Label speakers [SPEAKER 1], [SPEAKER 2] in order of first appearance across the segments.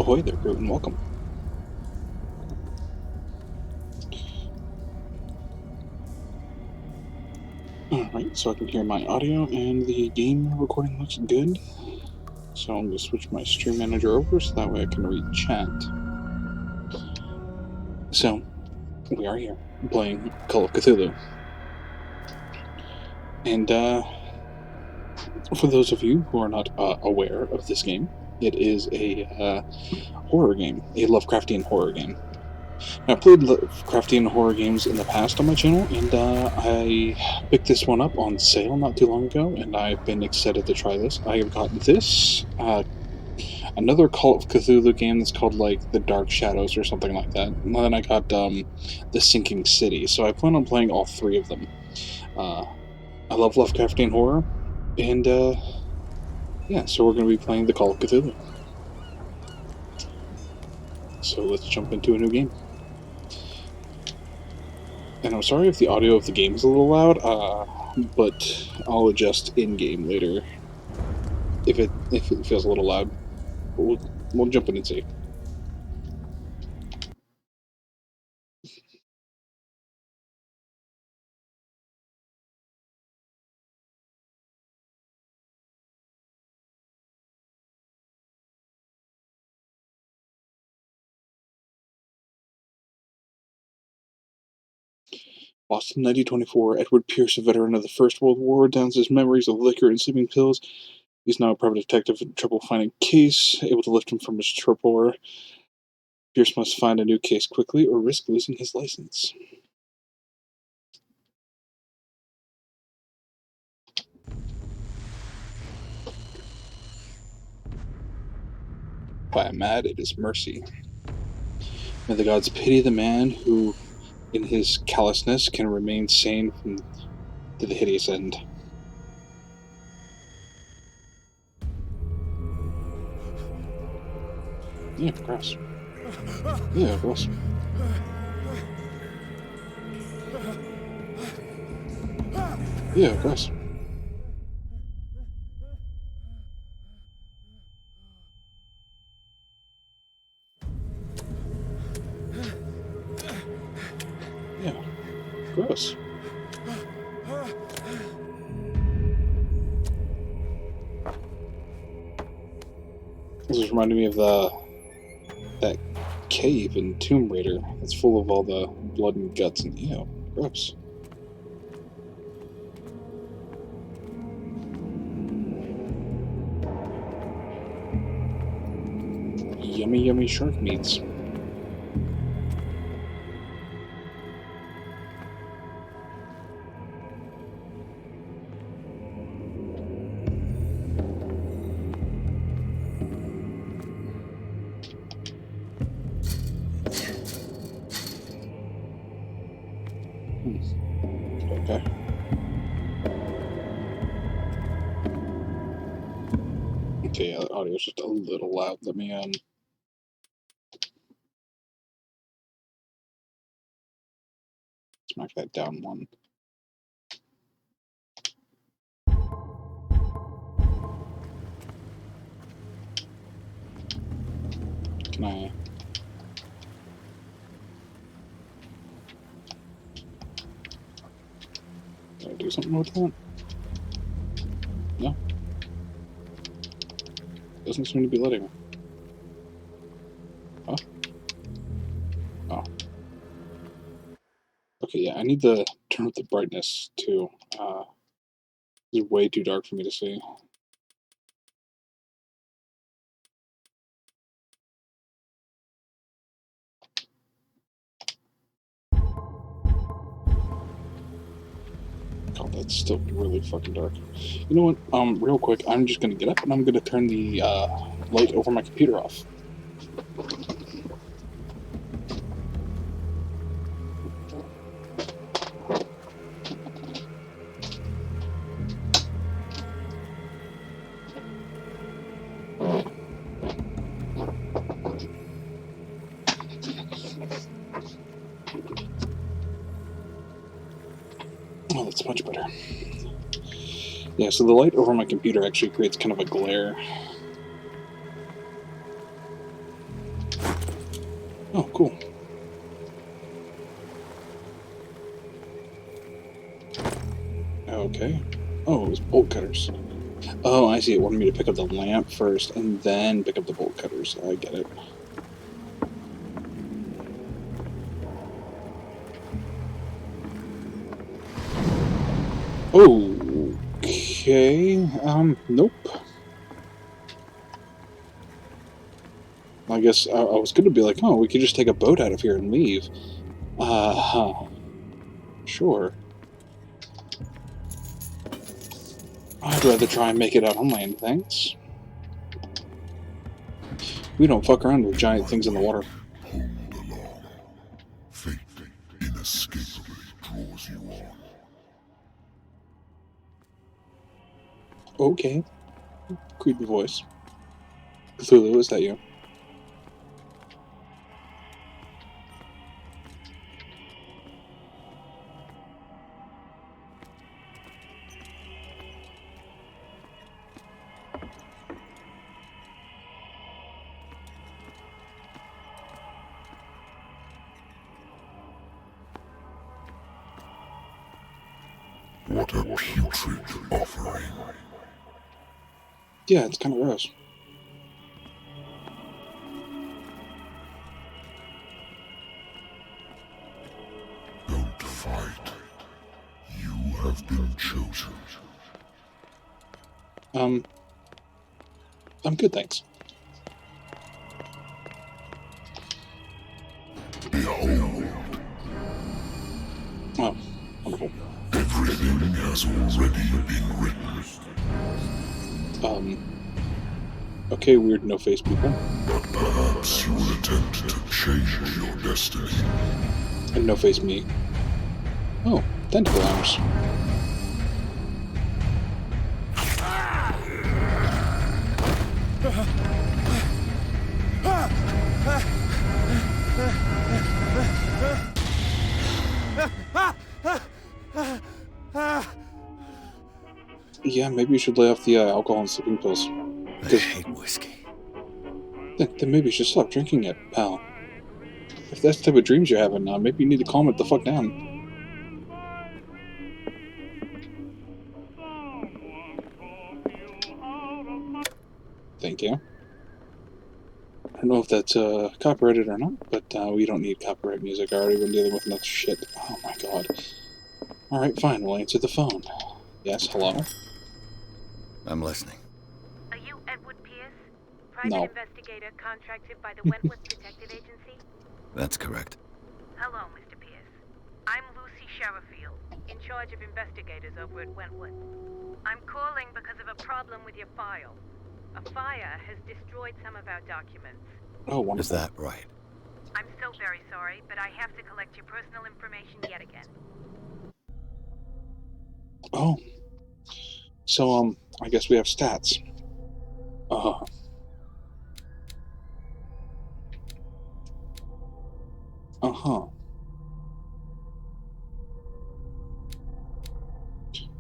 [SPEAKER 1] Ahoy there, crew, and welcome. Alright, so I can hear my audio, and the game recording looks good. So I'm going to switch my stream manager over so that way I can read chat. So, we are here, playing Call of Cthulhu. And, for those of you who are not aware of this game, it is a horror game, a Lovecraftian horror game. Now, I've played Lovecraftian horror games in the past on my channel, and I picked this one up on sale not too long ago, and I've been excited to try this. I have got this, another Call of Cthulhu game that's called, like, The Dark Shadows or something like that, and then I got The Sinking City, so I plan on playing all three of them. I love Lovecraftian horror, and yeah, so we're going to be playing the Call of Cthulhu. So let's jump into a new game. And I'm sorry if the audio of the game is a little loud, but I'll adjust in-game later if it feels a little loud. But we'll jump in and see. Boston 1924, Edward Pierce, a veteran of the First World War, downs his memories of liquor and sleeping pills. He's now a private detective in trouble finding a case, able to lift him from his torpor. Pierce must find a new case quickly or risk losing his license. By a mad, it is mercy. May the gods pity the man who, in his callousness, can remain sane to the hideous end. Yeah, gross. Yeah, gross. Yeah, gross. Yeah, gross. This is reminding me of that cave in Tomb Raider that's full of all the blood and guts and ew, gross. Yummy, yummy shark meats. Okay. Okay, yeah, the audio's just a little loud. Let me, smack that down one. Can I... Can I do something with that? No? Doesn't seem to be letting me. Huh? Oh. Okay, yeah, I need to turn up the brightness, too. It's way too dark for me to see. God, that's still really fucking dark. You know what? Real quick, I'm just gonna get up and I'm gonna turn the light over my computer off. Oh, that's much better. Yeah, so the light over my computer actually creates kind of a glare. Oh, cool. Okay. Oh, it was bolt cutters. Oh, I see. It wanted me to pick up the lamp first and then pick up the bolt cutters. I get it. Okay. Nope. I guess I was going to be like, oh, we could just take a boat out of here and leave. Sure. I'd rather try and make it out on land, thanks. We don't fuck around with giant things in the water.
[SPEAKER 2] Hold along. Fate inescapably draws you on.
[SPEAKER 1] Okay. Creepy voice. Cthulhu, is that you?
[SPEAKER 2] What a putrid offering.
[SPEAKER 1] Yeah, it's kind of gross.
[SPEAKER 2] Don't fight. You have been chosen.
[SPEAKER 1] I'm good, thanks.
[SPEAKER 2] Behold.
[SPEAKER 1] Oh, wonderful.
[SPEAKER 2] Everything has already been written.
[SPEAKER 1] Okay, weird no-face people.
[SPEAKER 2] But perhaps you will attempt to change your destiny.
[SPEAKER 1] And no-face me. Oh, tentacle arms. Yeah, maybe you should lay off the alcohol and sleeping pills.
[SPEAKER 3] I hate whiskey.
[SPEAKER 1] Then maybe you should stop drinking it, pal. If that's the type of dreams you're having, maybe you need to calm it the fuck down. Thank you. I don't know if that's copyrighted or not, but we don't need copyright music. I already been dealing with enough shit. Oh my god. Alright, fine, we'll answer the phone. Yes, hello?
[SPEAKER 3] I'm listening.
[SPEAKER 4] Are you Edward Pierce? Private
[SPEAKER 1] No.
[SPEAKER 4] investigator contracted by the Wentworth Detective Agency?
[SPEAKER 3] That's correct.
[SPEAKER 4] Hello, Mr. Pierce. I'm Lucy Sherifield, in charge of investigators over at Wentworth. I'm calling because of a problem with your file. A fire has destroyed some of our documents.
[SPEAKER 1] Oh, wonderful.
[SPEAKER 3] Is that right?
[SPEAKER 4] I'm so very sorry, but I have to collect your personal information yet again.
[SPEAKER 1] Oh. So, I guess we have stats. Uh-huh. Uh-huh.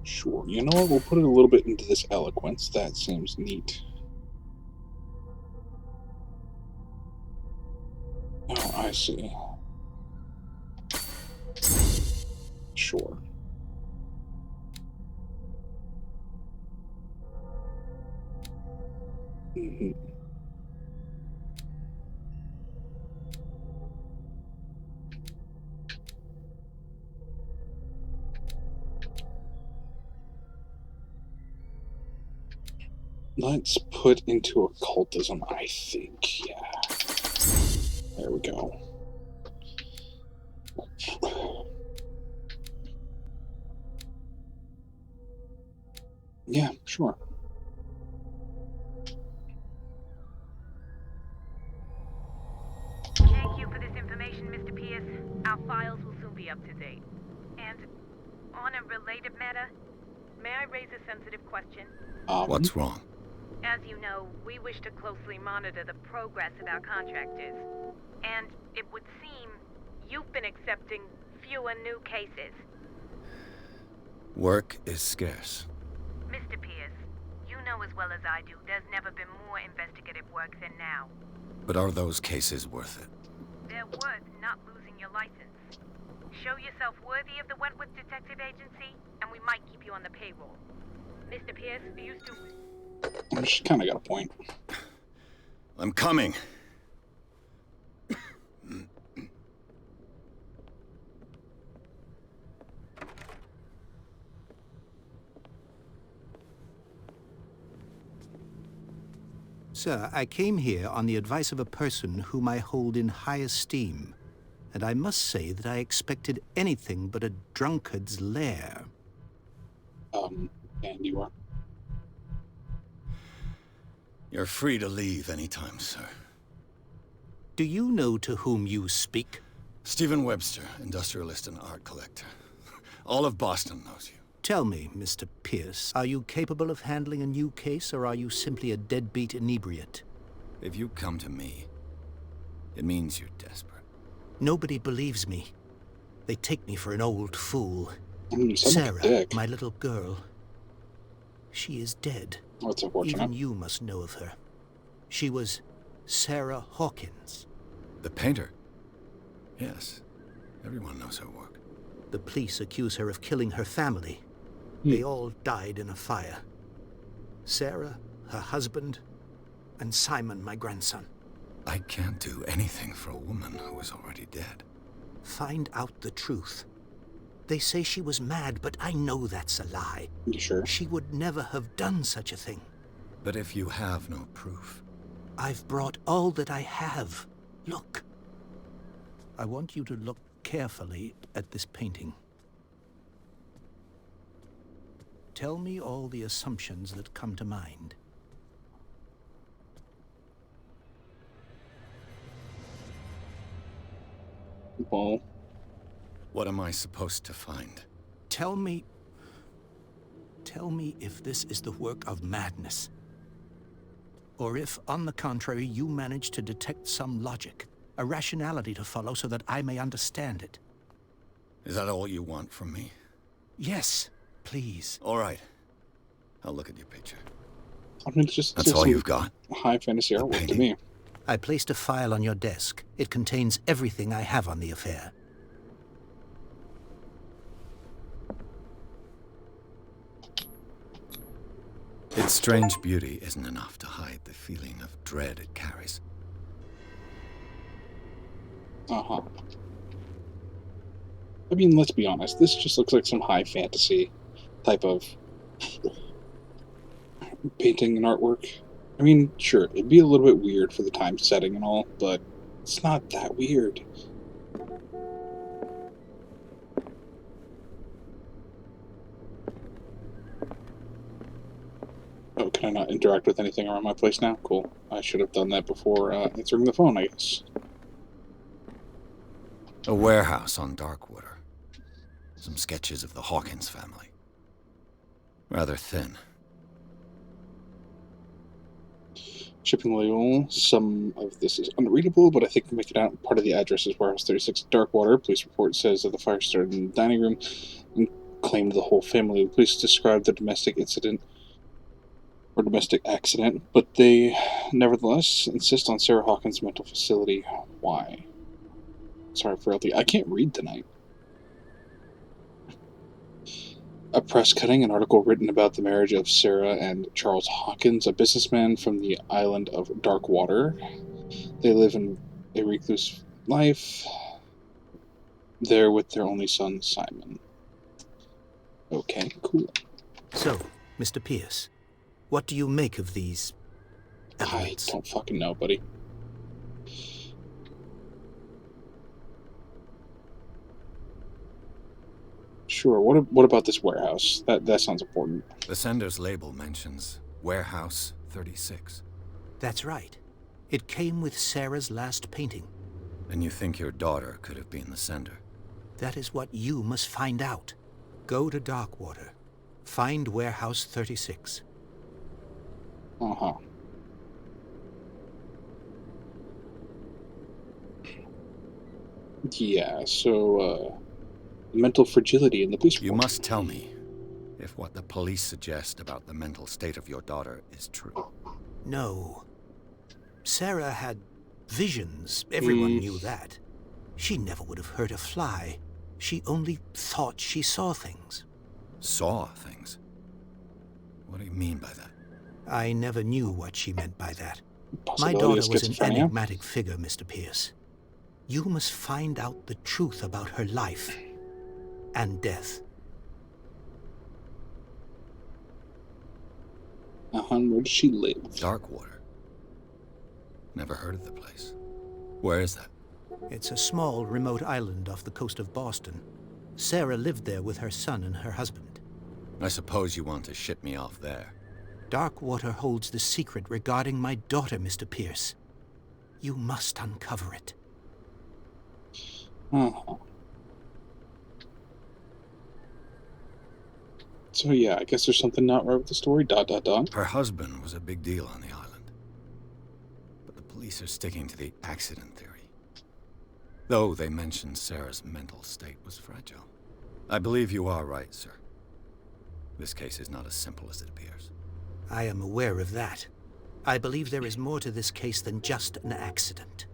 [SPEAKER 1] Sure. You know what? We'll put it a little bit into this eloquence. That seems neat. Oh, I see. Sure. Mm-hmm. Let's put into occultism, I think. Yeah. There we go. Yeah, sure.
[SPEAKER 4] Thank you for this information, Mr. Pierce. Our files will soon be up to date. And on a related matter, may I raise a sensitive question?
[SPEAKER 3] What's wrong?
[SPEAKER 4] As you know, we wish to closely monitor the progress of our contractors. And it would seem you've been accepting fewer new cases.
[SPEAKER 3] Work is scarce.
[SPEAKER 4] Mr. Pierce, you know as well as I do, there's never been more investigative work than now.
[SPEAKER 3] But are those cases worth it?
[SPEAKER 4] They're worth not losing your license. Show yourself worthy of the Wentworth Detective Agency, and we might keep you on the payroll. Mr. Pierce, are you still...
[SPEAKER 1] She kind of got a point.
[SPEAKER 3] I'm coming.
[SPEAKER 5] Sir, I came here on the advice of a person whom I hold in high esteem, and I must say that I expected anything but a drunkard's lair.
[SPEAKER 1] And you are.
[SPEAKER 3] You're free to leave anytime, sir.
[SPEAKER 5] Do you know to whom you speak?
[SPEAKER 3] Stephen Webster, industrialist and art collector. All of Boston knows you.
[SPEAKER 5] Tell me, Mr. Pierce, are you capable of handling a new case, or are you simply a deadbeat inebriate?
[SPEAKER 3] If you come to me, it means you're desperate.
[SPEAKER 5] Nobody believes me. They take me for an old fool.
[SPEAKER 1] You sound like a
[SPEAKER 5] Sarah,
[SPEAKER 1] dick.
[SPEAKER 5] my little girl. She is dead.
[SPEAKER 1] Oh, that's unfortunate.
[SPEAKER 5] Even you must know of her. She was Sarah Hawkins.
[SPEAKER 3] The painter? Yes. Everyone knows her work.
[SPEAKER 5] The police accuse her of killing her family. They all died in a fire. Sarah, her husband, and Simon, my grandson.
[SPEAKER 3] I can't do anything for a woman who is already dead.
[SPEAKER 5] Find out the truth. They say she was mad, but I know that's a lie.
[SPEAKER 1] You sure?
[SPEAKER 5] She would never have done such a thing.
[SPEAKER 3] But if you have no proof...
[SPEAKER 5] I've brought all that I have. Look. I want you to look carefully at this painting. Tell me all the assumptions that come to mind.
[SPEAKER 1] Well,
[SPEAKER 3] What am I supposed to find?
[SPEAKER 5] Tell me if this is the work of madness. Or if, on the contrary, you manage to detect some logic, a rationality to follow so that I may understand it.
[SPEAKER 3] Is that all you want from me?
[SPEAKER 5] Yes, please.
[SPEAKER 3] All right. I'll look at your picture.
[SPEAKER 1] I mean, it's just
[SPEAKER 3] That's all
[SPEAKER 1] some
[SPEAKER 3] you've got?
[SPEAKER 1] high fantasy artwork to
[SPEAKER 3] painting.
[SPEAKER 1] me.
[SPEAKER 5] I placed a file on your desk. It contains everything I have on the affair.
[SPEAKER 3] Its strange beauty isn't enough to hide the feeling of dread it carries.
[SPEAKER 1] Uh-huh. I mean, let's be honest. This just looks like some high fantasy type of painting and artwork. I mean, sure, it'd be a little bit weird for the time setting and all, but it's not that weird. Oh, can I not interact with anything around my place now? Cool. I should have done that before answering the phone, I guess.
[SPEAKER 3] A warehouse on Darkwater. Some sketches of the Hawkins family. Rather thin.
[SPEAKER 1] Shipping label. Some of this is unreadable, but I think we make it out. Part of the address is Warehouse 36 Darkwater. Police report says that the fire started in the dining room and claimed the whole family. The police described the domestic incident or domestic accident, but they nevertheless insist on Sarah Hawkins' mental facility. Why? Sorry for LT. I can't read tonight. A press cutting, an article written about the marriage of Sarah and Charles Hawkins, a businessman from the island of Darkwater. They live in a recluse life there with their only son, Simon. Okay, cool.
[SPEAKER 5] So, Mr. Pierce, what do you make of these
[SPEAKER 1] I
[SPEAKER 5] evidence?
[SPEAKER 1] don't fucking know, buddy. Sure, what about this warehouse? That sounds important.
[SPEAKER 3] The sender's label mentions Warehouse 36.
[SPEAKER 5] That's right. It came with Sarah's last painting.
[SPEAKER 3] And you think your daughter could have been the sender?
[SPEAKER 5] That is what you must find out. Go to Darkwater. Find Warehouse 36.
[SPEAKER 1] Uh-huh. Yeah, so, mental fragility in the police report.
[SPEAKER 3] You must tell me if what the police suggest about the mental state of your daughter is true.
[SPEAKER 5] No. Sarah had Visions, everyone knew that. She never would have hurt a fly. She only thought she saw things.
[SPEAKER 3] Saw things? What do you mean by that?
[SPEAKER 5] I never knew what she meant by that. My
[SPEAKER 1] Possibility of
[SPEAKER 5] daughter was an
[SPEAKER 1] schizophrenia?
[SPEAKER 5] enigmatic figure, Mr. Pierce. You must find out the truth about her life and death.
[SPEAKER 1] Where does she live?
[SPEAKER 3] Darkwater. Never heard of the place. Where is that?
[SPEAKER 5] It's a small, remote island off the coast of Boston. Sarah lived there with her son and her husband.
[SPEAKER 3] I suppose you want to ship me off there.
[SPEAKER 5] Darkwater holds the secret regarding my daughter, Mr. Pierce. You must uncover it.
[SPEAKER 1] Uh-huh. So yeah, I guess there's something not right with the story, ...
[SPEAKER 3] Her husband was a big deal on the island. But the police are sticking to the accident theory. Though they mentioned Sarah's mental state was fragile. I believe you are right, sir. This case is not as simple as it appears.
[SPEAKER 5] I am aware of that. I believe there is more to this case than just an accident.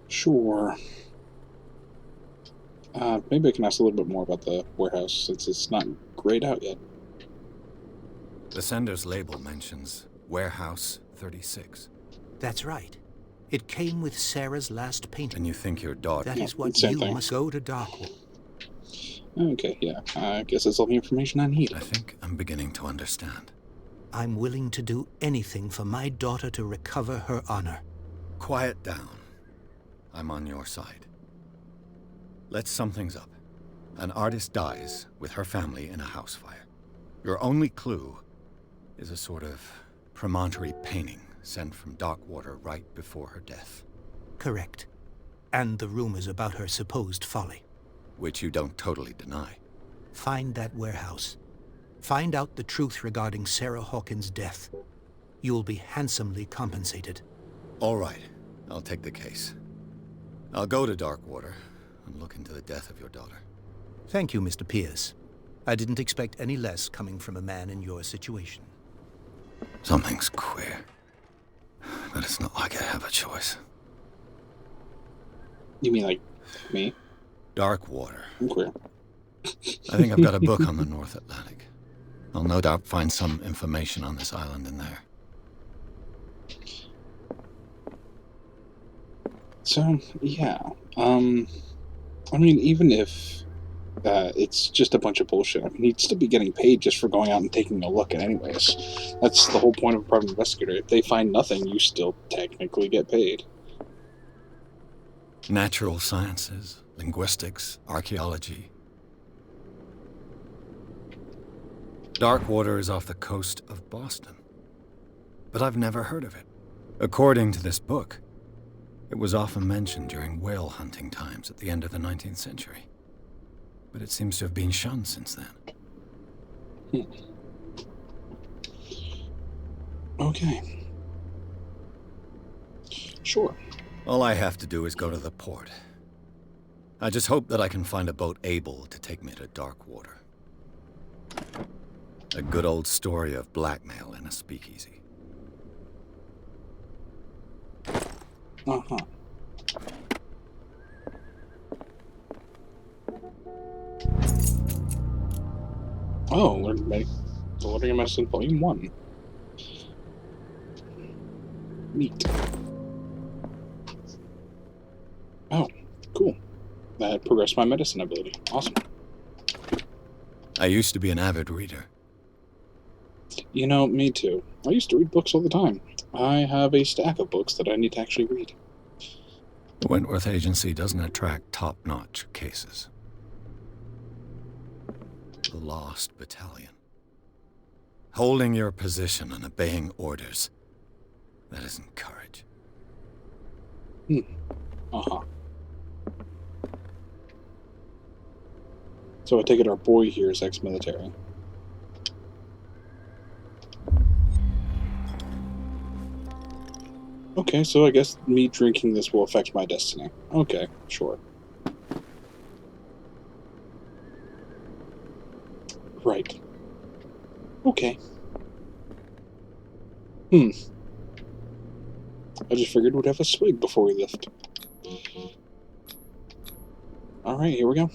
[SPEAKER 1] Sure. Maybe I can ask a little bit more about the warehouse, since it's not grayed out yet.
[SPEAKER 3] The sender's label mentions Warehouse 36.
[SPEAKER 5] That's right. It came with Sarah's last painting.
[SPEAKER 3] And you think your daughter...
[SPEAKER 5] That
[SPEAKER 1] Yeah,
[SPEAKER 5] is what
[SPEAKER 1] same
[SPEAKER 5] you
[SPEAKER 1] thing.
[SPEAKER 5] must go to Darkwater.
[SPEAKER 1] Okay, yeah. I guess that's all the information I need.
[SPEAKER 3] I think I'm beginning to understand.
[SPEAKER 5] I'm willing to do anything for my daughter to recover her honor.
[SPEAKER 3] Quiet down. I'm on your side. Let's sum things up. An artist dies with her family in a house fire. Your only clue is a sort of promontory painting sent from Darkwater right before her death.
[SPEAKER 5] Correct. And the rumors about her supposed folly.
[SPEAKER 3] Which you don't totally deny.
[SPEAKER 5] Find that warehouse. Find out the truth regarding Sarah Hawkins' death. You'll be handsomely compensated.
[SPEAKER 3] All right, I'll take the case. I'll go to Darkwater and look into the death of your daughter.
[SPEAKER 5] Thank you, Mr. Pierce. I didn't expect any less coming from a man in your situation.
[SPEAKER 3] Something's queer. But it's not like I have a choice.
[SPEAKER 1] You mean like me?
[SPEAKER 3] Darkwater.
[SPEAKER 1] I'm queer.
[SPEAKER 3] I think I've got a book on the North Atlantic. I'll no doubt find some information on this island in there.
[SPEAKER 1] So, yeah. I mean, even if it's just a bunch of bullshit, I mean, he'd still be getting paid just for going out and taking a look at anyways. That's the whole point of a private investigator. If they find nothing, you still technically get paid.
[SPEAKER 3] Natural sciences, linguistics, archaeology. Darkwater is off the coast of Boston. But I've never heard of it. According to this book, it was often mentioned during whale hunting times at the end of the 19th century. But it seems to have been shunned since then.
[SPEAKER 1] Okay. Sure.
[SPEAKER 3] All I have to do is go to the port. I just hope that I can find a boat able to take me to Darkwater. A good old story of blackmail in a speakeasy.
[SPEAKER 1] Uh-huh. Oh, Learning a Medicine Volume 1. Neat. Oh, cool. That progressed my medicine ability. Awesome.
[SPEAKER 3] I used to be an avid reader.
[SPEAKER 1] You know, me too. I used to read books all the time. I have a stack of books that I need to actually read.
[SPEAKER 3] The Wentworth Agency doesn't attract top-notch cases. The Lost Battalion. Holding your position and obeying orders. That isn't courage.
[SPEAKER 1] Uh-huh. So I take it our boy here is ex-military. Okay, so I guess me drinking this will affect my destiny. Okay, sure. Right. Okay. I just figured we'd have a swig before we left. Alright, here we go.